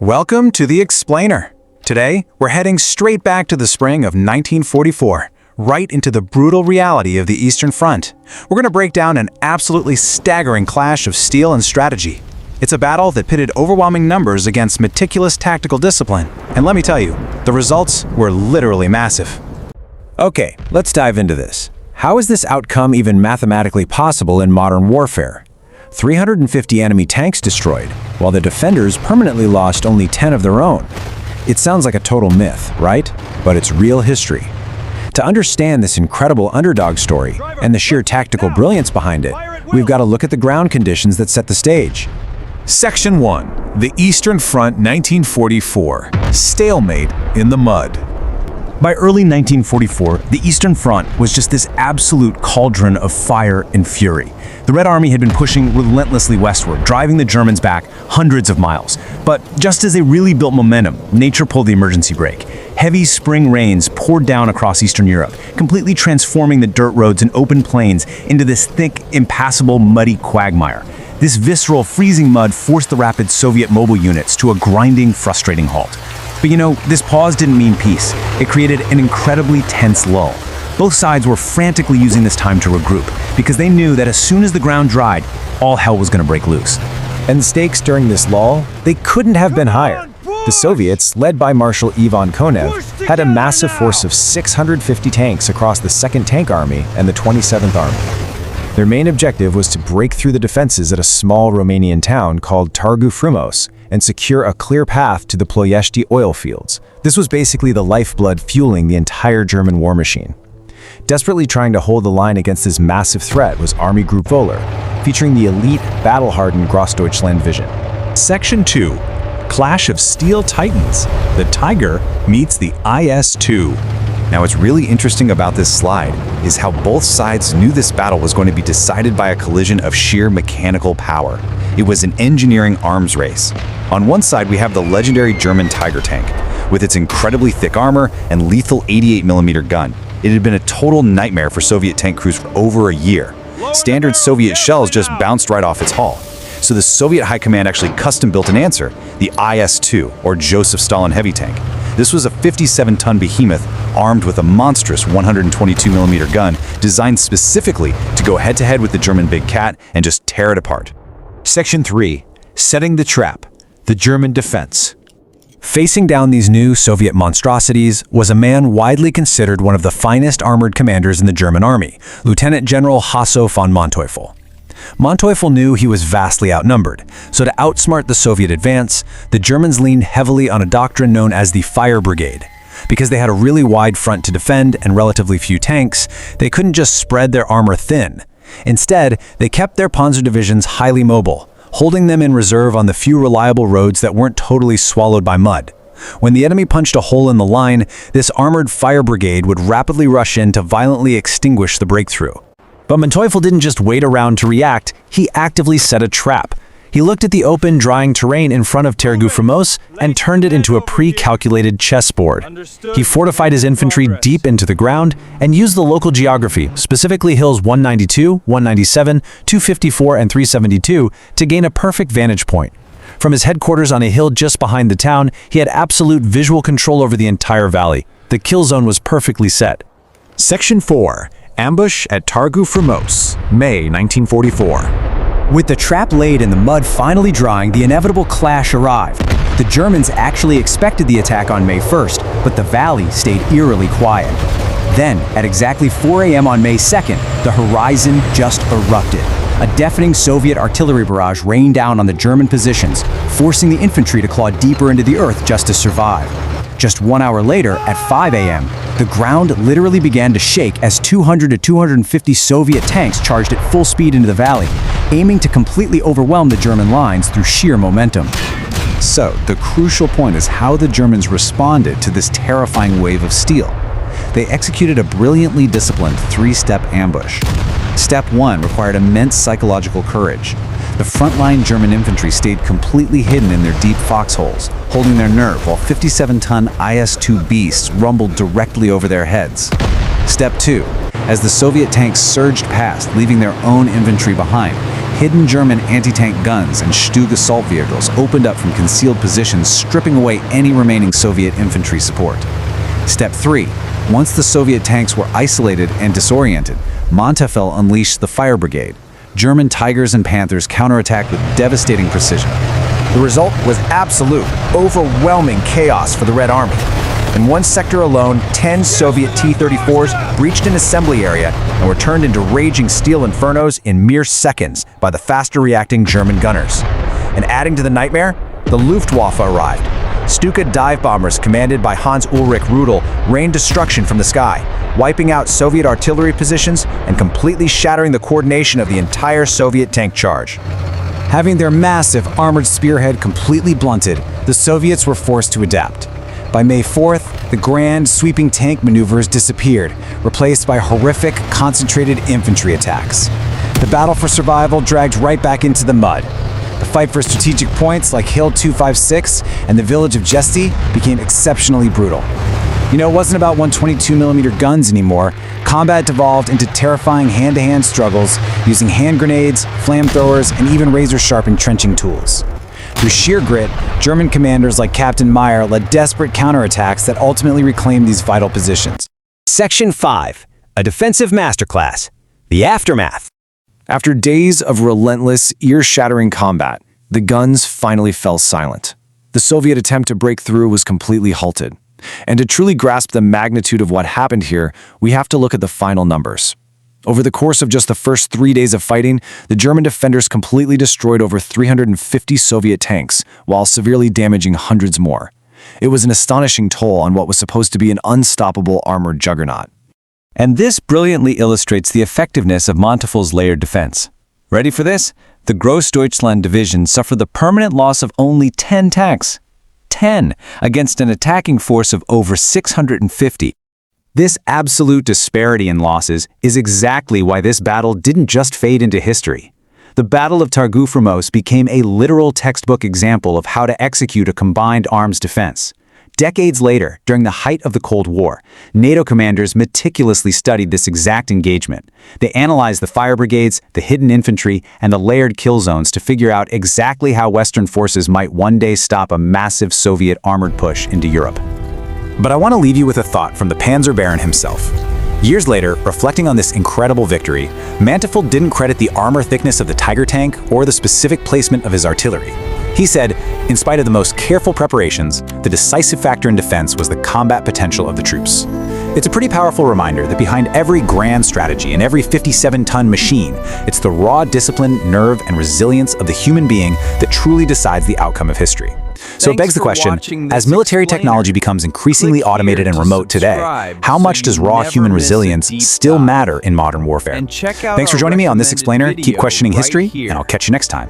Welcome to the Explainer. Today, we're heading straight back to the spring of 1944, right into the brutal reality of the Eastern Front. We're going to break down an absolutely staggering clash of steel and strategy. It's a battle that pitted overwhelming numbers against meticulous tactical discipline. And let me tell you, the results were literally massive. Okay, let's dive into this. How is this outcome even mathematically possible in modern warfare? 350 enemy tanks destroyed, while the defenders permanently lost only 10 of their own. It sounds like a total myth, right? But it's real history. To understand this incredible underdog story and the sheer tactical brilliance behind it, we've got to look at the ground conditions that set the stage. Section 1. The Eastern Front 1944. Stalemate in the mud. By early 1944, the Eastern Front was just this absolute cauldron of fire and fury. The Red Army had been pushing relentlessly westward, driving the Germans back hundreds of miles. But just as they really built momentum, nature pulled the emergency brake. Heavy spring rains poured down across Eastern Europe, completely transforming the dirt roads and open plains into this thick, impassable, muddy quagmire. This visceral, freezing mud forced the rapid Soviet mobile units to a grinding, frustrating halt. But you know, this pause didn't mean peace. It created an incredibly tense lull. Both sides were frantically using this time to regroup, because they knew that as soon as the ground dried, all hell was going to break loose. And the stakes during this lull, they couldn't have been higher. The Soviets, led by Marshal Ivan Konev, had a massive force of 650 tanks across the 2nd Tank Army and the 27th Army. Their main objective was to break through the defenses at a small Romanian town called Târgu Frumos and secure a clear path to the Ploiești oil fields. This was basically the lifeblood fueling the entire German war machine. Desperately trying to hold the line against this massive threat was Army Group Wohler, featuring the elite, battle-hardened Großdeutschland Division. Section 2. Clash of Steel Titans. The Tiger meets the IS-2. Now, what's really interesting about this slide is how both sides knew this battle was going to be decided by a collision of sheer mechanical power. It was an engineering arms race. On one side, we have the legendary German Tiger tank, with its incredibly thick armor and lethal 88mm gun. It had been a total nightmare for Soviet tank crews for over a year. Standard Soviet shells just bounced right off its hull. So the Soviet High Command actually custom-built an answer, the IS-2, or Joseph Stalin heavy tank. This was a 57-ton behemoth armed with a monstrous 122mm gun designed specifically to go head-to-head with the German Big Cat and just tear it apart. Section 3. Setting the Trap. The German Defense. Facing down these new Soviet monstrosities was a man widely considered one of the finest armored commanders in the German army, Lieutenant General Hasso von Manteuffel. Manteuffel knew he was vastly outnumbered, so to outsmart the Soviet advance, the Germans leaned heavily on a doctrine known as the Fire Brigade. Because they had a really wide front to defend and relatively few tanks, they couldn't just spread their armor thin. Instead, they kept their panzer divisions highly mobile, holding them in reserve on the few reliable roads that weren't totally swallowed by mud. When the enemy punched a hole in the line, this armored fire brigade would rapidly rush in to violently extinguish the breakthrough. But Manteuffel didn't just wait around to react, he actively set a trap. He looked at the open, drying terrain in front of Târgu Frumos and turned it into a pre-calculated chessboard. He fortified his infantry deep into the ground and used the local geography, specifically hills 192, 197, 254, and 372, to gain a perfect vantage point. From his headquarters on a hill just behind the town, he had absolute visual control over the entire valley. The kill zone was perfectly set. Section 4. Ambush at Târgu Frumos, May 1944. With the trap laid and the mud finally drying, the inevitable clash arrived. The Germans actually expected the attack on May 1st, but the valley stayed eerily quiet. Then, at exactly 4 a.m. on May 2nd, the horizon just erupted. A deafening Soviet artillery barrage rained down on the German positions, forcing the infantry to claw deeper into the earth just to survive. Just 1 hour later, at 5 a.m., the ground literally began to shake as 200 to 250 Soviet tanks charged at full speed into the valley, aiming to completely overwhelm the German lines through sheer momentum. So, the crucial point is how the Germans responded to this terrifying wave of steel. They executed a brilliantly disciplined 3-step ambush. Step 1 required immense psychological courage. The frontline German infantry stayed completely hidden in their deep foxholes, holding their nerve while 57-ton IS-2 beasts rumbled directly over their heads. Step 2. As the Soviet tanks surged past, leaving their own infantry behind, hidden German anti-tank guns and Stug assault vehicles opened up from concealed positions, stripping away any remaining Soviet infantry support. Step 3. Once the Soviet tanks were isolated and disoriented, Manteuffel unleashed the Fire Brigade. German Tigers and Panthers counterattacked with devastating precision. The result was absolute, overwhelming chaos for the Red Army. In one sector alone, 10 Soviet T-34s breached an assembly area and were turned into raging steel infernos in mere seconds by the faster-reacting German gunners. And adding to the nightmare, the Luftwaffe arrived. Stuka dive bombers commanded by Hans-Ulrich Rudel rained destruction from the sky, wiping out Soviet artillery positions and completely shattering the coordination of the entire Soviet tank charge. Having their massive armored spearhead completely blunted, the Soviets were forced to adapt. By May 4th, the grand, sweeping tank maneuvers disappeared, replaced by horrific, concentrated infantry attacks. The battle for survival dragged right back into the mud. The fight for strategic points like Hill 256 and the village of Jesty became exceptionally brutal. You know, it wasn't about 122mm guns anymore. Combat devolved into terrifying hand-to-hand struggles using hand grenades, flamethrowers, and even razor-sharp entrenching tools. Through sheer grit, German commanders like Captain Meyer led desperate counterattacks that ultimately reclaimed these vital positions. Section 5. A defensive masterclass. The aftermath. After days of relentless, ear-shattering combat, the guns finally fell silent. The Soviet attempt to break through was completely halted. And to truly grasp the magnitude of what happened here, we have to look at the final numbers. Over the course of just the first 3 days of fighting, the German defenders completely destroyed over 350 Soviet tanks, while severely damaging hundreds more. It was an astonishing toll on what was supposed to be an unstoppable armored juggernaut. And this brilliantly illustrates the effectiveness of Manteuffel's layered defense. Ready for this? The Grossdeutschland division suffered the permanent loss of only 10 tanks. 10 against an attacking force of over 650. This absolute disparity in losses is exactly why this battle didn't just fade into history. The Battle of Târgu Frumos became a literal textbook example of how to execute a combined arms defense. Decades later, during the height of the Cold War, NATO commanders meticulously studied this exact engagement. They analyzed the fire brigades, the hidden infantry, and the layered kill zones to figure out exactly how Western forces might one day stop a massive Soviet armored push into Europe. But I want to leave you with a thought from the Panzer Baron himself. Years later, reflecting on this incredible victory, Manteuffel didn't credit the armor thickness of the Tiger tank or the specific placement of his artillery. He said, in spite of the most careful preparations, the decisive factor in defense was the combat potential of the troops. It's a pretty powerful reminder that behind every grand strategy and every 57-ton machine, it's the raw discipline, nerve, and resilience of the human being that truly decides the outcome of history. So it begs the question, as military technology becomes increasingly automated and remote today, how much does raw human resilience still matter in modern warfare? Thanks for joining me on this explainer. Keep questioning history, and I'll catch you next time.